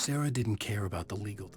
Sarah didn't care about the legal...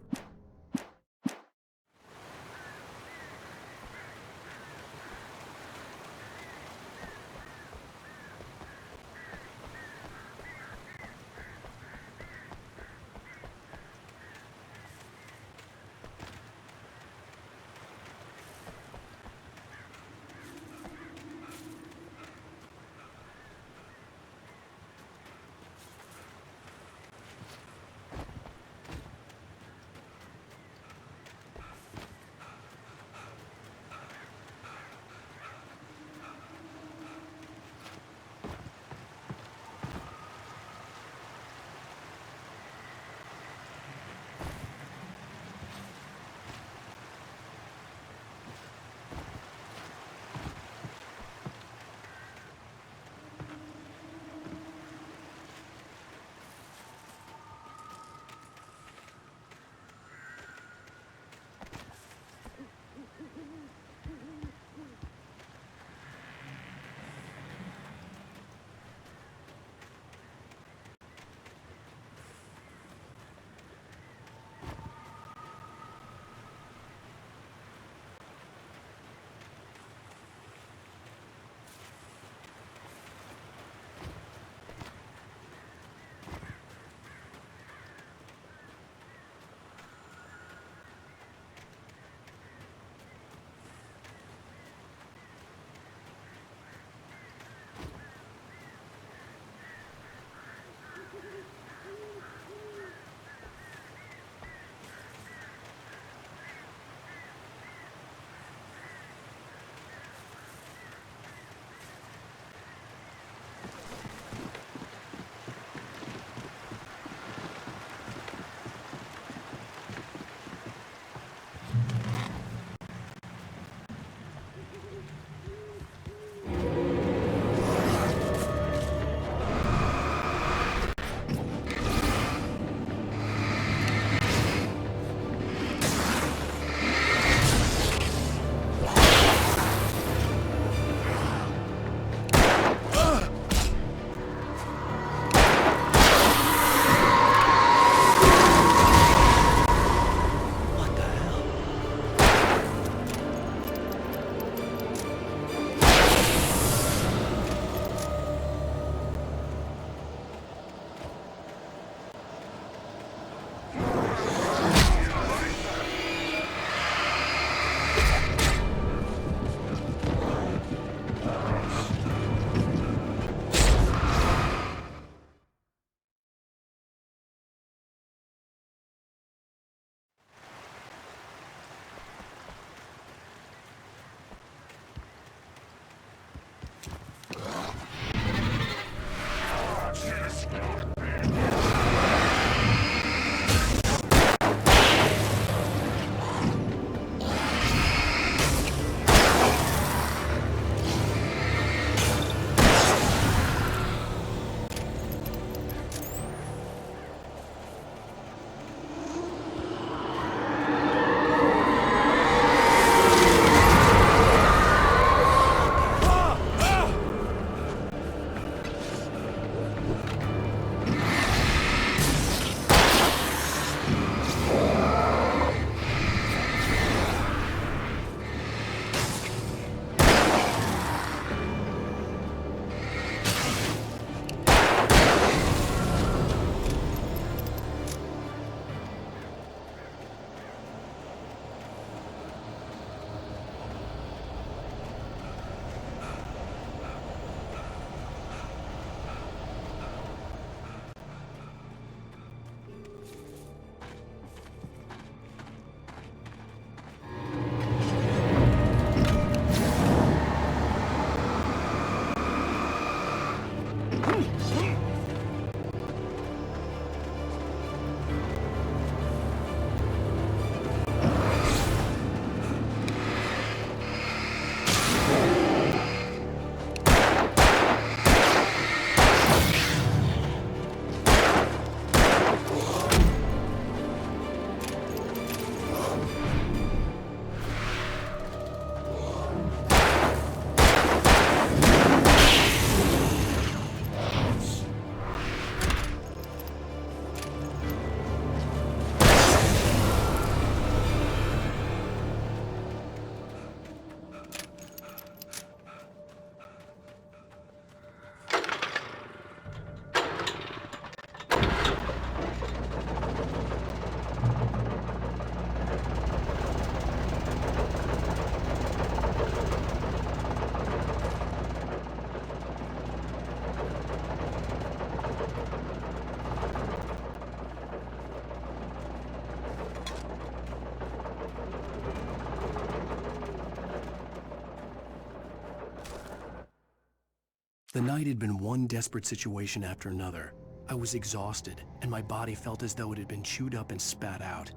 The night had been one desperate situation after another. I was exhausted, and my body felt as though it had been chewed up and spat out.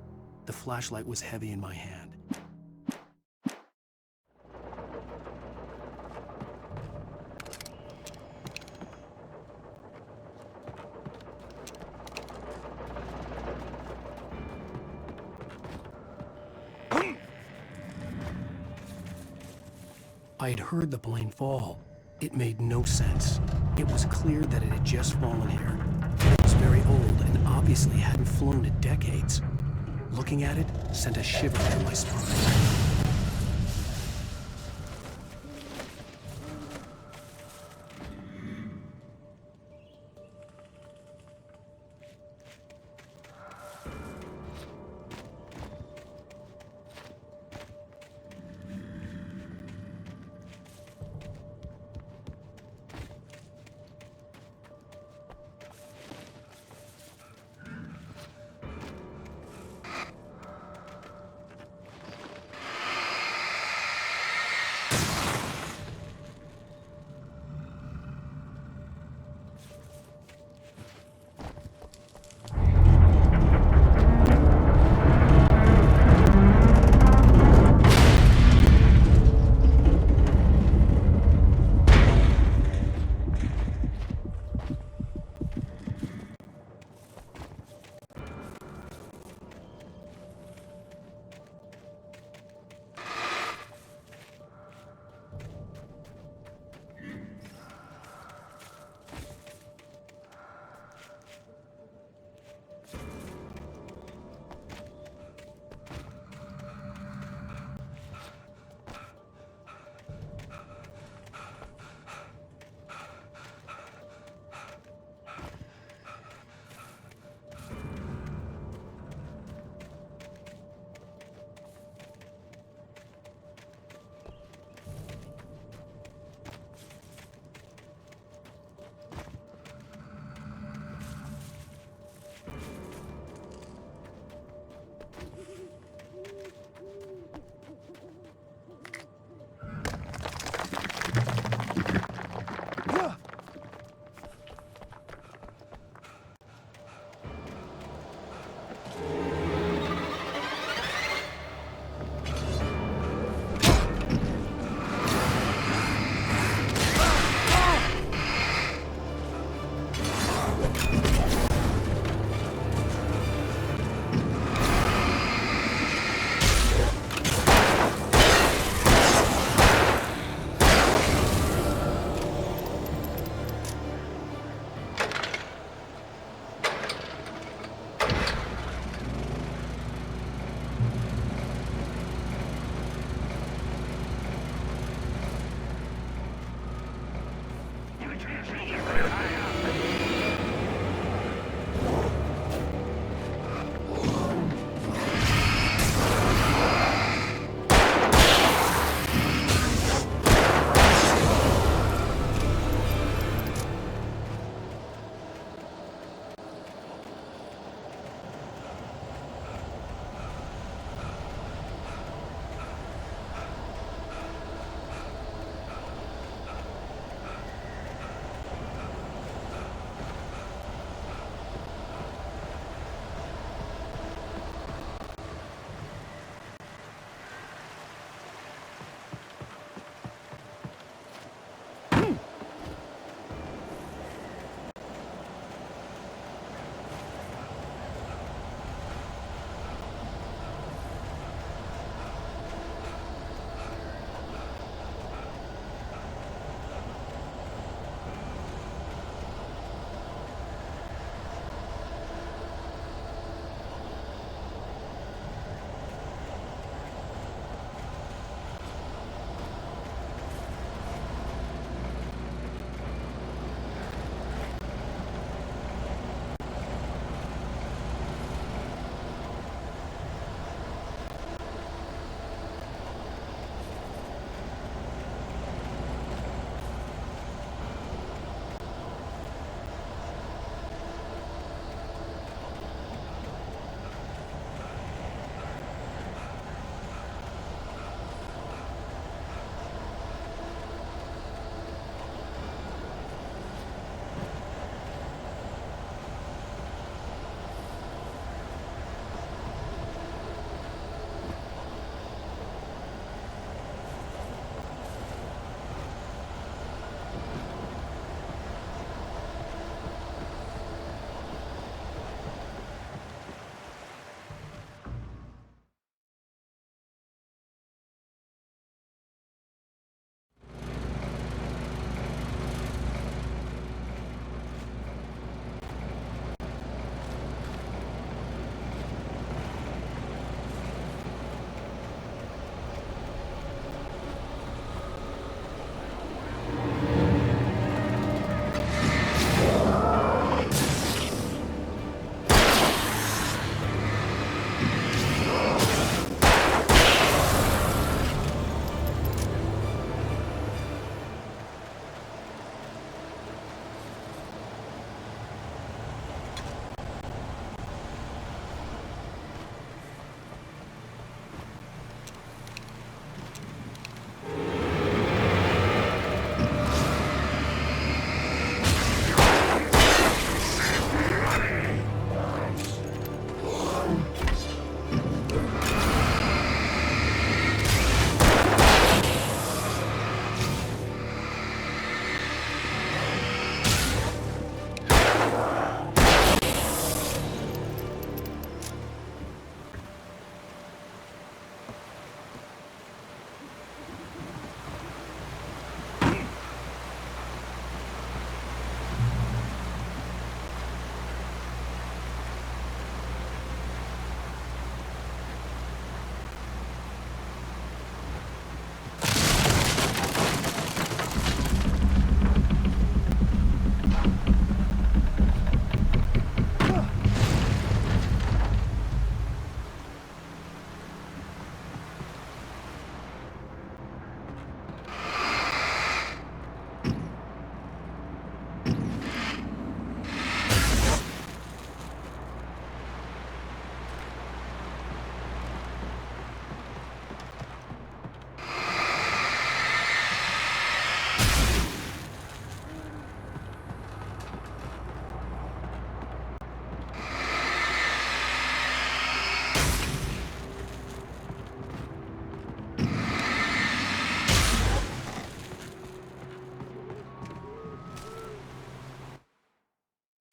The flashlight was heavy in my hand. I had heard the plane fall. It made no sense. It was clear that it had just fallen here. It was very old and obviously hadn't flown in decades. Looking at it sent a shiver down my spine.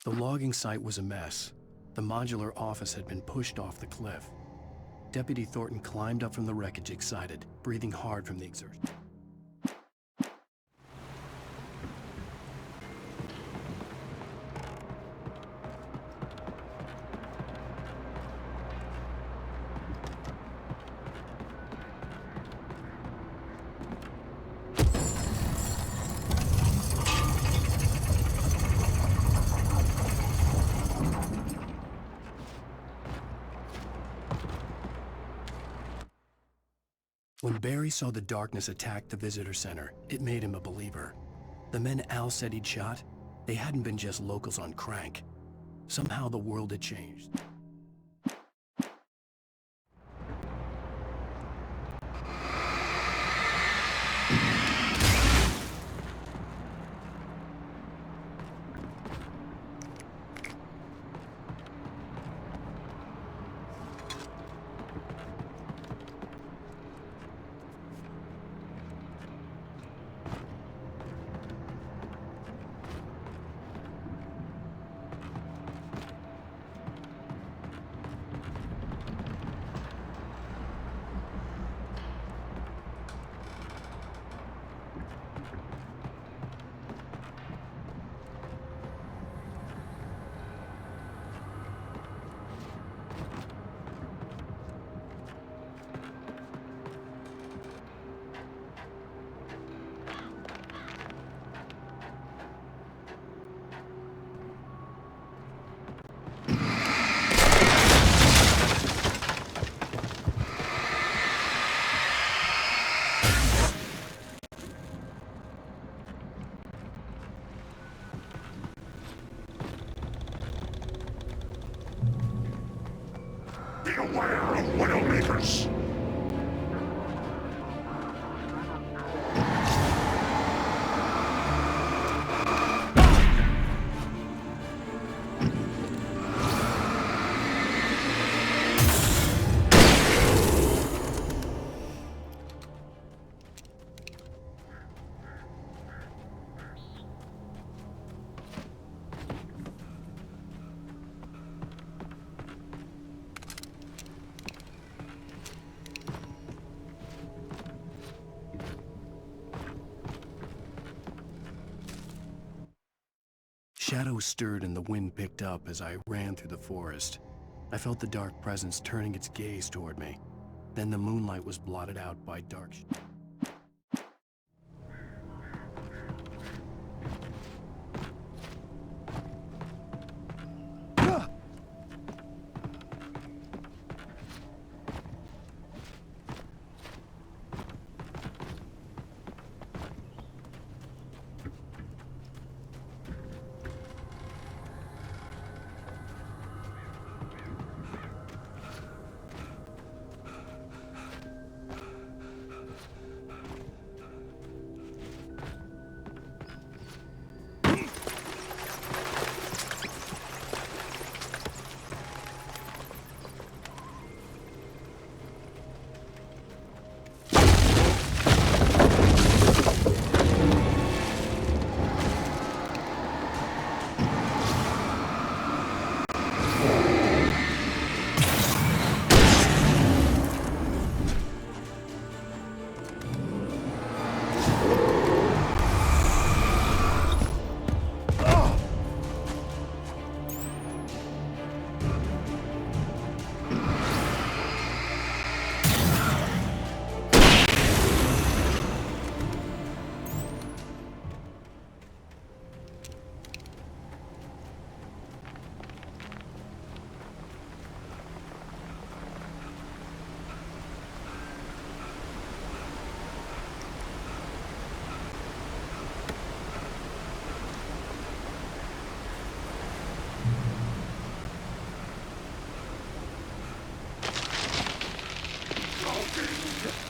The logging site was a mess. The modular office had been pushed off the cliff. Deputy Thornton climbed up from the wreckage excited, breathing hard from the exertion. When Barry saw the darkness attack the visitor center, it made him a believer. The men Al said he'd shot, they hadn't been just locals on crank. Somehow the world had changed. Beware of Widowmakers! Shadows stirred and the wind picked up as I ran through the forest. I felt the dark presence turning its gaze toward me. Then the moonlight was blotted out by dark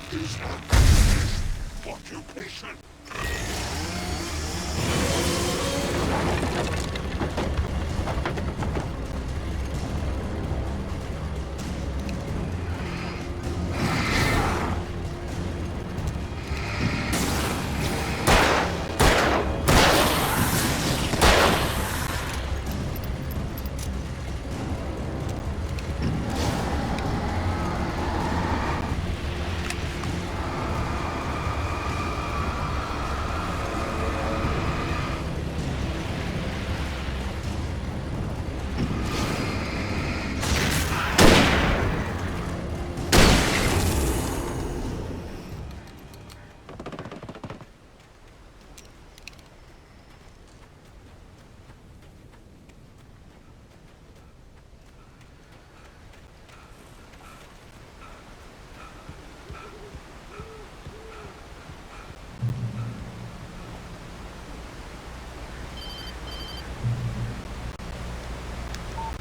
Is our occupation.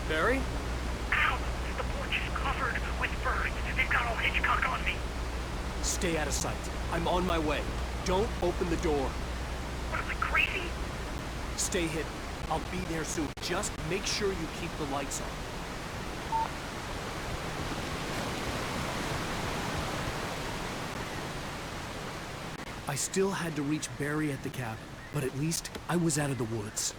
Barry? Ow! The porch is covered with birds. They've got all Hitchcock on me. Stay out of sight. I'm on my way. Don't open the door. What am I, crazy? Stay hidden. I'll be there soon. Just make sure you keep the lights on. I still had to reach Barry at the cabin, but at least I was out of the woods.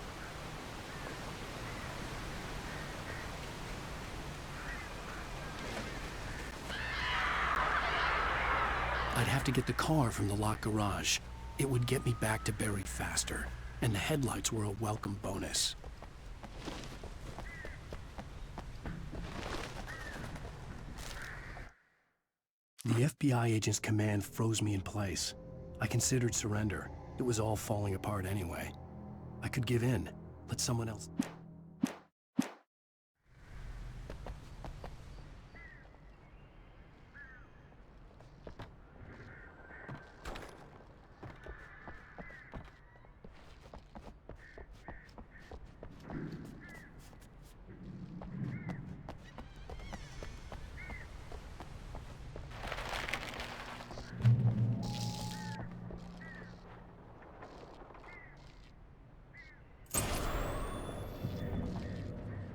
I'd have to get the car from the locked garage. It would get me back to Barry faster, and the headlights were a welcome bonus. The FBI agent's command froze me in place. I considered surrender. It was all falling apart anyway. I could give in, let someone else...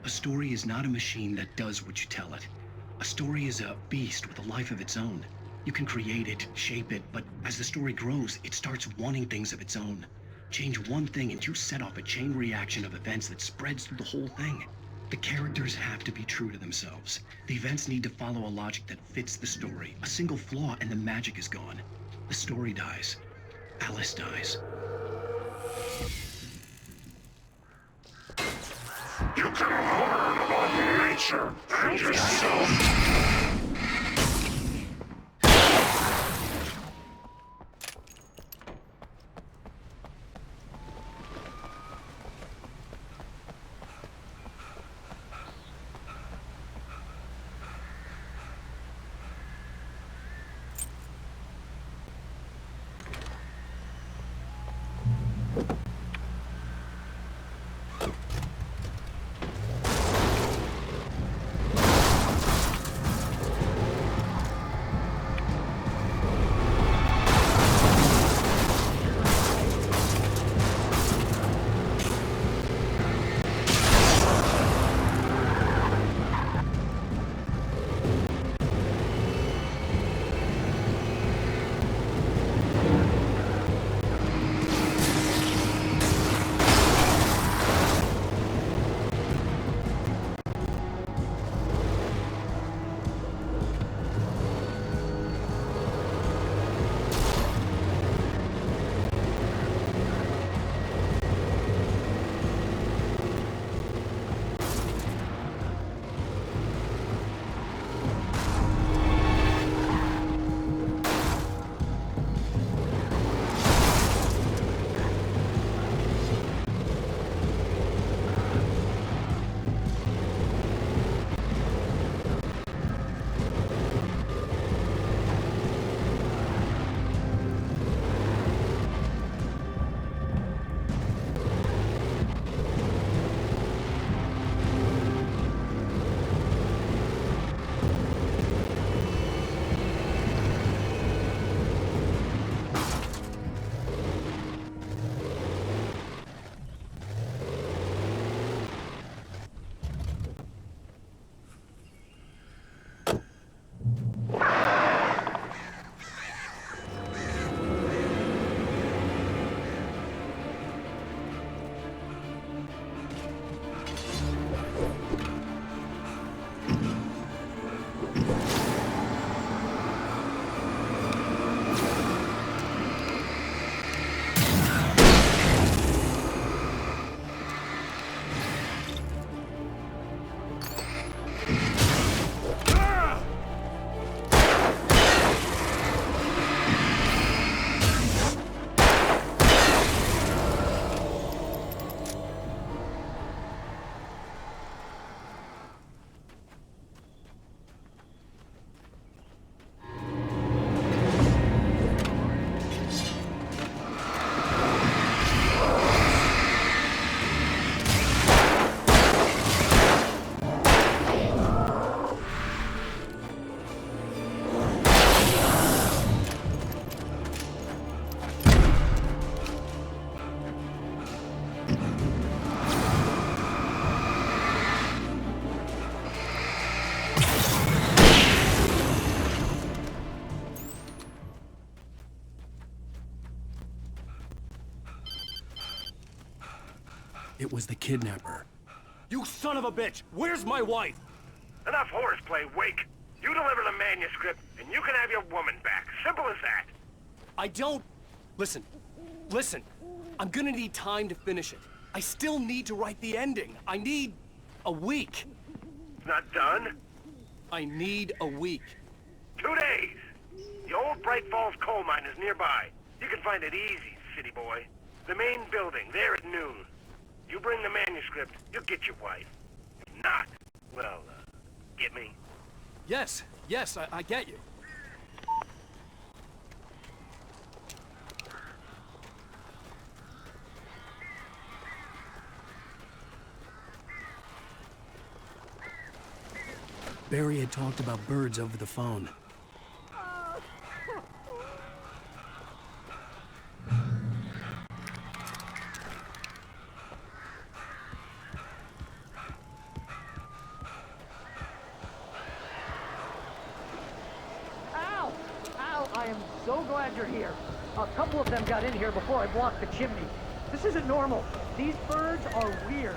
A story is not a machine that does what you tell it. A story is a beast with a life of its own. You can create it, shape it, but as the story grows, it starts wanting things of its own. Change one thing and you set off a chain reaction of events that spreads through the whole thing. The characters have to be true to themselves. The events need to follow a logic that fits the story. A single flaw and the magic is gone. The story dies. Alice dies. You can learn about nature and yourself. It was the kidnapper. You son of a bitch! Where's my wife? Enough horseplay, Wake. You deliver the manuscript, and you can have your woman back. Simple as that. I don't... Listen. I'm gonna need time to finish it. I still need to write the ending. I need a week. It's not done. I need a week. 2 days. The old Bright Falls coal mine is nearby. You can find it easy, city boy. The main building, there at noon. You bring the manuscript, you'll get your wife. If not, well, get me. Yes, I get you. Barry had talked about birds over the phone. Ow! Ow! I am so glad you're here. A couple of them got in here before I blocked the chimney. This isn't normal. These birds are weird.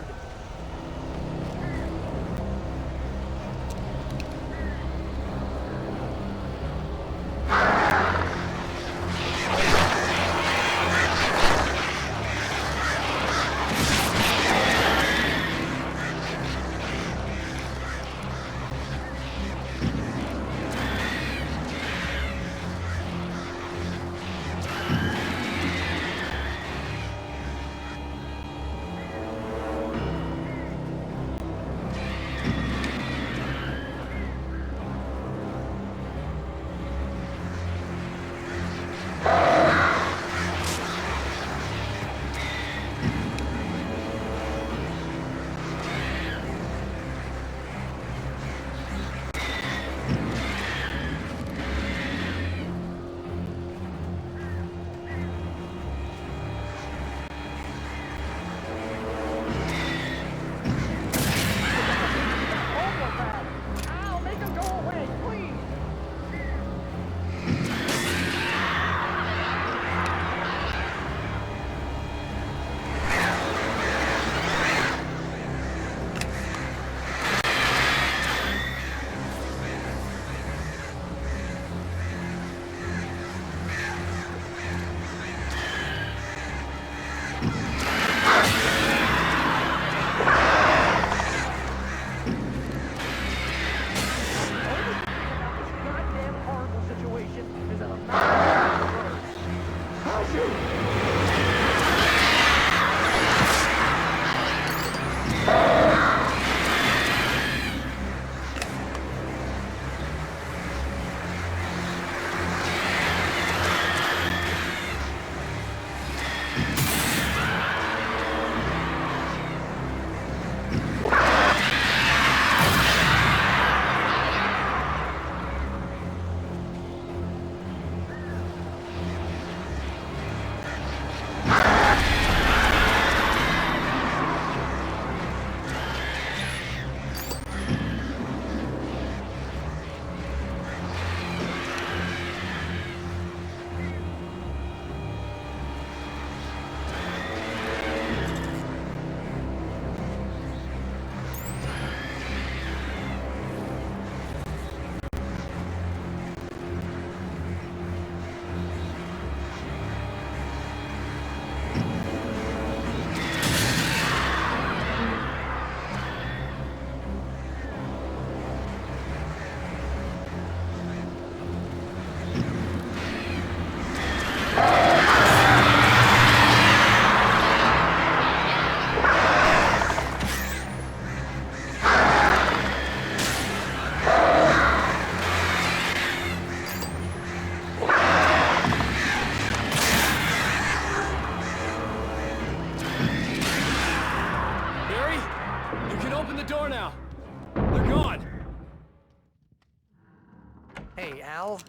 Al.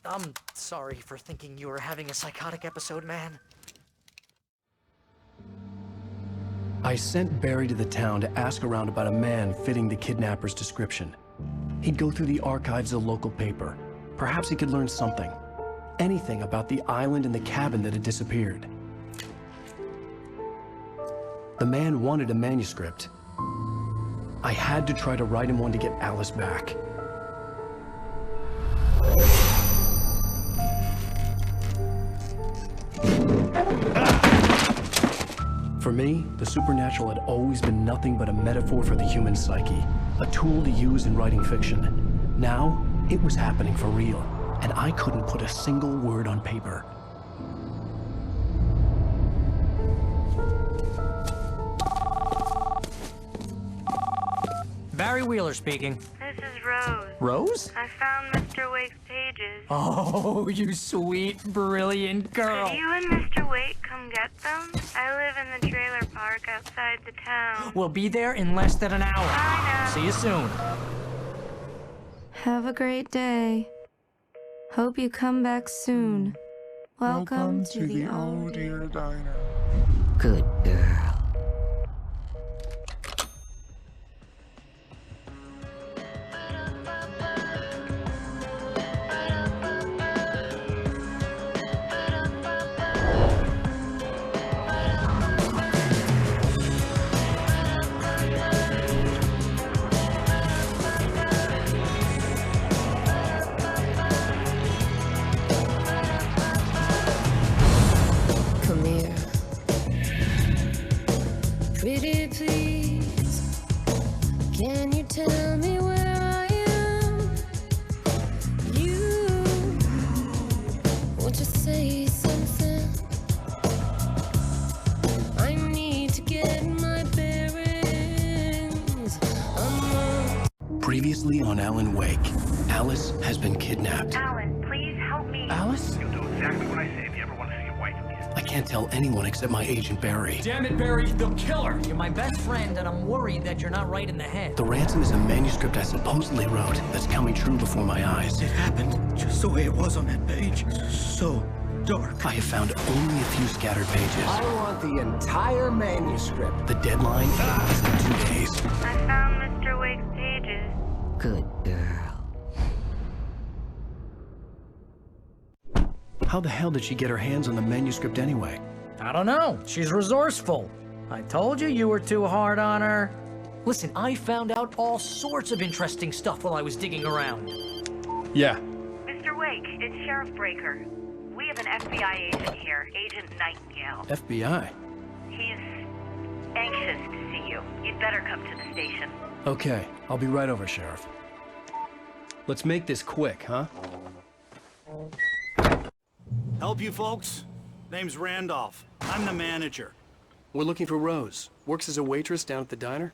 I'm sorry for thinking you were having a psychotic episode, man. I sent Barry to the town to ask around about a man fitting the kidnapper's description. He'd go through the archives of the local paper. Perhaps he could learn something. Anything about the island and the cabin that had disappeared. The man wanted a manuscript. I had to try to write him one to get Alice back. For me, the supernatural had always been nothing but a metaphor for the human psyche, a tool to use in writing fiction. Now, it was happening for real, and I couldn't put a single word on paper. Barry Wheeler speaking. This is Rose. Rose? I found Mr. Wake's pages. Oh, you sweet, brilliant girl. Could you and Mr. Wake come get them? I live in the trailer park outside the town. We'll be there in less than an hour. Bye now. See you soon. Have a great day. Hope you come back soon. Welcome to the Oh Dear Diner. Good girl. Come here. Pretty please, can you tell me where I am? You want to say something? I need to get my bearings. Previously on Alan Wake, Alice has been kidnapped. Alan, please help me. Alice? You'll do exactly what I say if you ever want to see your wife again. I can't tell anyone except my agent Barry. Damn it, Barry, they'll kill her. You're my best friend, and I'm worried that you're not right in the head. The ransom is a manuscript I supposedly wrote that's coming true before my eyes. It happened just the way it was on that page. So dark. I have found only a few scattered pages. I want the entire manuscript. The deadline is in 2 days. I found Mr. Wake's pages. Good girl. How the hell did she get her hands on the manuscript anyway? I don't know. She's resourceful. I told you were too hard on her. Listen, I found out all sorts of interesting stuff while I was digging around. Yeah. Mr. Wake, it's Sheriff Breaker. We have an FBI agent here, Agent Nightingale. FBI? He's anxious to see you. You'd better come to the station. Okay, I'll be right over, Sheriff. Let's make this quick, huh? Help you folks? Name's Randolph. I'm the manager. We're looking for Rose. Works as a waitress down at the diner.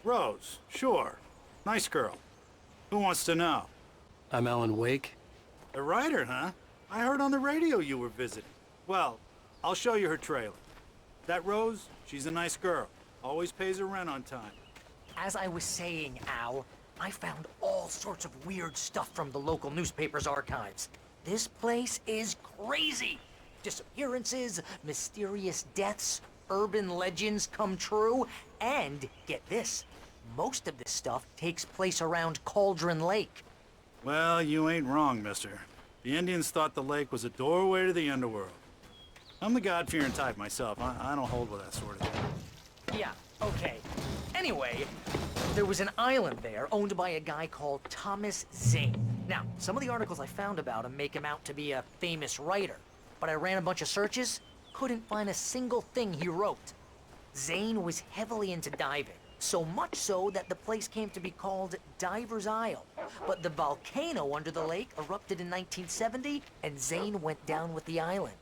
Rose, sure. Nice girl. Who wants to know? I'm Alan Wake. A writer, huh? I heard on the radio you were visiting. Well, I'll show you her trailer. That Rose, she's a nice girl. Always pays her rent on time. As I was saying, Al, I found all sorts of weird stuff from the local newspaper's archives. This place is crazy. Disappearances, mysterious deaths, urban legends come true, and get this, most of this stuff takes place around Cauldron Lake. Well, you ain't wrong, mister. The Indians thought the lake was a doorway to the underworld. I'm the God-fearing type myself. I don't hold with that sort of thing. Yeah, okay. Anyway, there was an island there owned by a guy called Thomas Zane. Now, some of the articles I found about him make him out to be a famous writer, but I ran a bunch of searches, couldn't find a single thing he wrote. Zane was heavily into diving, so much so that the place came to be called Diver's Isle. But the volcano under the lake erupted in 1970, and Zane went down with the island.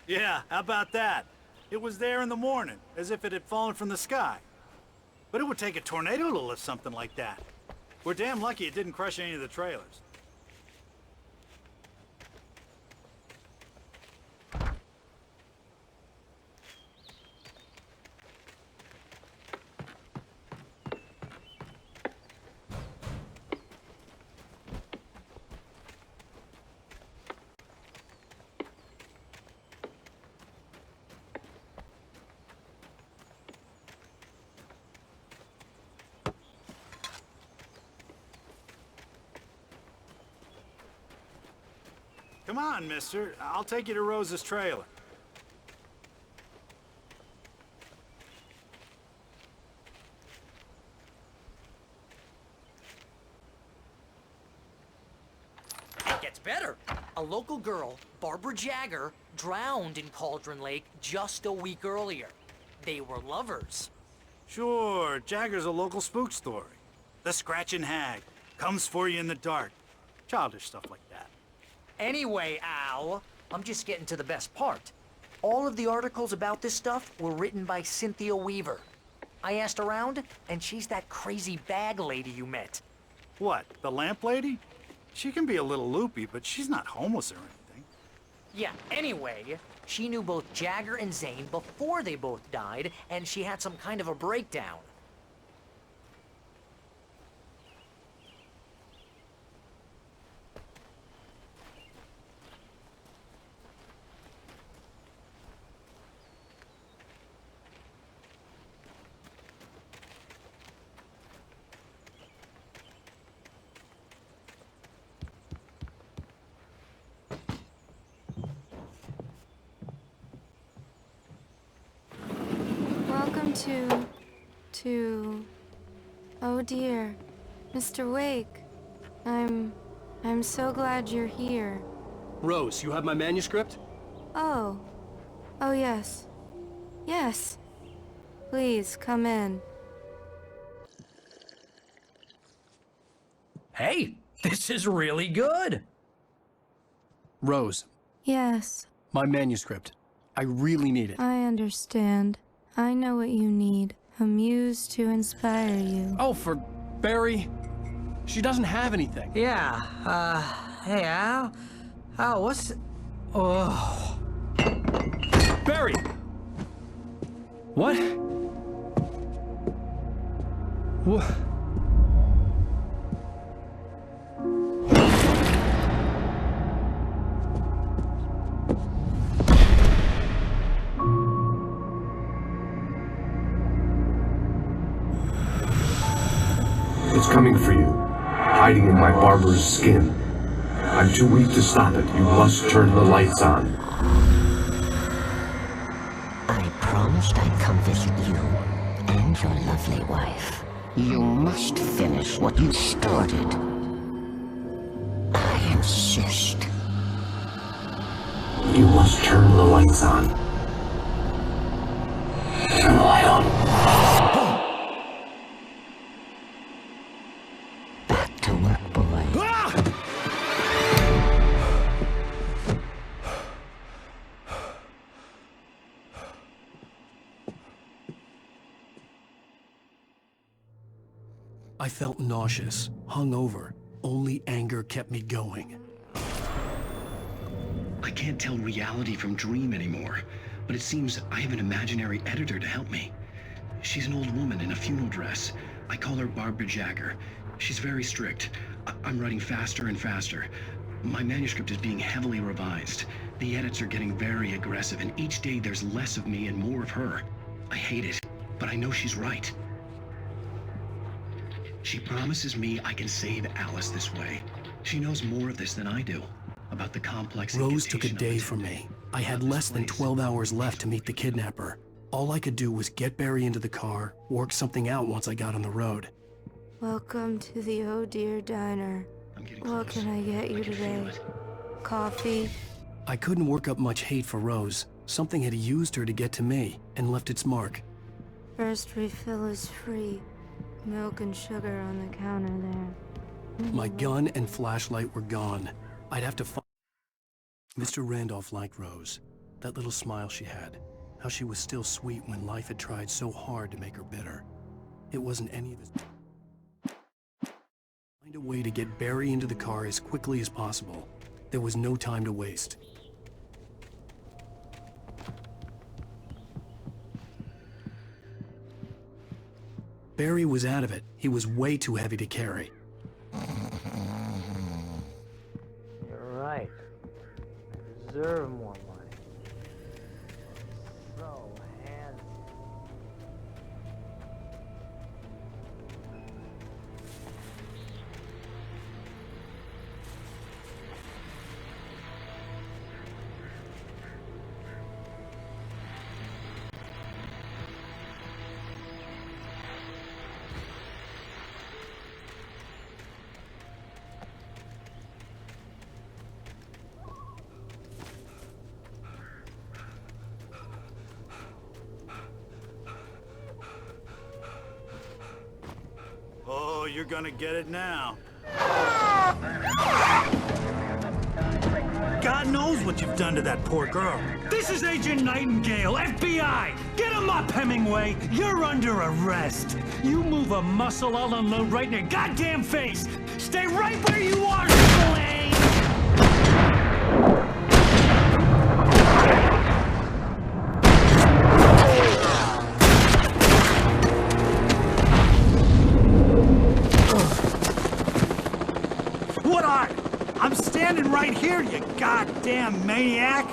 Yeah, how about that? It was there in the morning, as if it had fallen from the sky. But it would take a tornado to lift something like that. We're damn lucky it didn't crush any of the trailers. Come on, mister. I'll take you to Rose's trailer. local girl, Barbara Jagger, drowned in Cauldron Lake just a week earlier. They were lovers. Sure, Jagger's a local spook story. The Scratching Hag comes for you in the dark. Childish stuff like that. Anyway, Al, I'm just getting to the best part. All of the articles about this stuff were written by Cynthia Weaver. I asked around, and she's that crazy bag lady you met. What, the lamp lady? She can be a little loopy, but she's not homeless or anything. Yeah, anyway, she knew both Jagger and Zane before they both died, and she had some kind of a breakdown. Welcome to... Oh dear, Mr. Wake. I'm so glad you're here. Rose, you have my manuscript? Oh. Oh yes. Yes. Please, come in. Hey, this is really good. Rose, Yes, my manuscript. I really need it. I understand. I know what you need. A muse to inspire you. Oh, for Barry? She doesn't have anything. Yeah, hey, Al? Al, what's... Oh... Barry! What? What? It's coming for you, hiding in my barber's skin. I'm too weak to stop it. You must turn the lights on. I promised I'd come visit you and your lovely wife. You must finish what you started. I insist. You must turn the lights on. Turn the light on. Back to work, boy. I felt nauseous, hungover. Only anger kept me going. I can't tell reality from dream anymore, but it seems I have an imaginary editor to help me. She's an old woman in a funeral dress. I call her Barbara Jagger. She's very strict. I'm writing faster and faster. My manuscript is being heavily revised. The edits are getting very aggressive, and each day there's less of me and more of her. I hate it, but I know she's right. She promises me I can save Alice this way. She knows more of this than I do, about the complex Rose took a incantation of day this from entity, me. I had about less this than place. 12 hours left to meet the kidnapper. All I could do was get Barry into the car, work something out once I got on the road. Welcome to the Oh Dear Diner. I'm getting What close. can I get you can feel today? it. Coffee? I couldn't work up much hate for Rose. Something had used her to get to me and left its mark. First refill is free. Milk and sugar on the counter there. My gun and flashlight were gone. I'd have to find... Mr. Randolph liked Rose. That little smile she had. How she was still sweet when life had tried so hard to make her bitter. It wasn't any of his... Find a way to get Barry into the car as quickly as possible. There was no time to waste. Barry was out of it. He was way too heavy to carry. You're right. I deserve more money. So handsome. you're gonna get it now. God knows what you've done to that poor girl. This is Agent Nightingale, FBI! Get him up, Hemingway! You're under arrest! You move a muscle, I'll unload right in your goddamn face! Stay right where you are, Triple A! What are you? I'm standing right here, you goddamn maniac!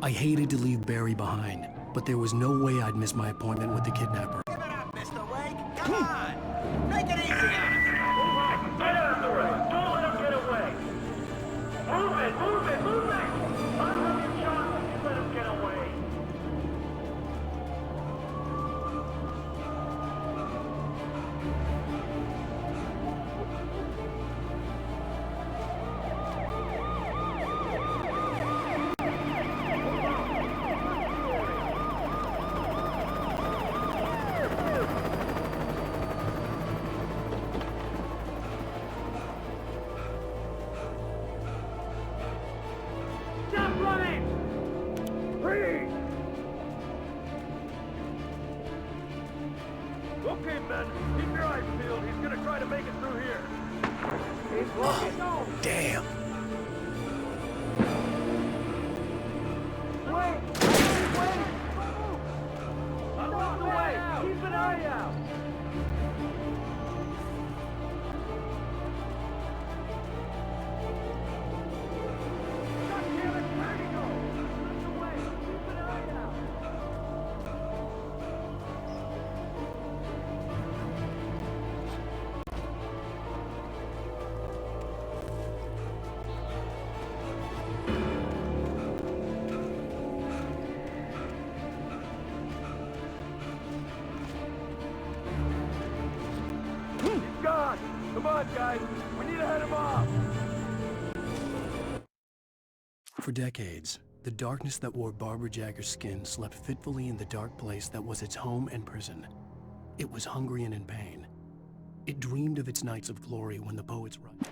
I hated to leave Barry behind, but there was no way I'd miss my appointment with the kidnapper. Give it up, Mr. Wake. Come on. Make it easy on him. Get out of the way! Don't let him get away! Move it! Move it! Move it! I'll have you shot if you let him get away! Stop running! Freeze! Okay, men, keep your eyes peeled. He's gonna try to make it through here. He's looking. Oh, damn! Wait! Wait! I'm on the way! Keep an eye out! God damn it! Where'd he go? Out the way! Keep an eye out! He's gone! Come on, guys! We need to head him off! For decades, the darkness that wore Barbara Jagger's skin slept fitfully in the dark place that was its home and prison. It was hungry and in pain. It dreamed of its nights of glory when the poets wrote.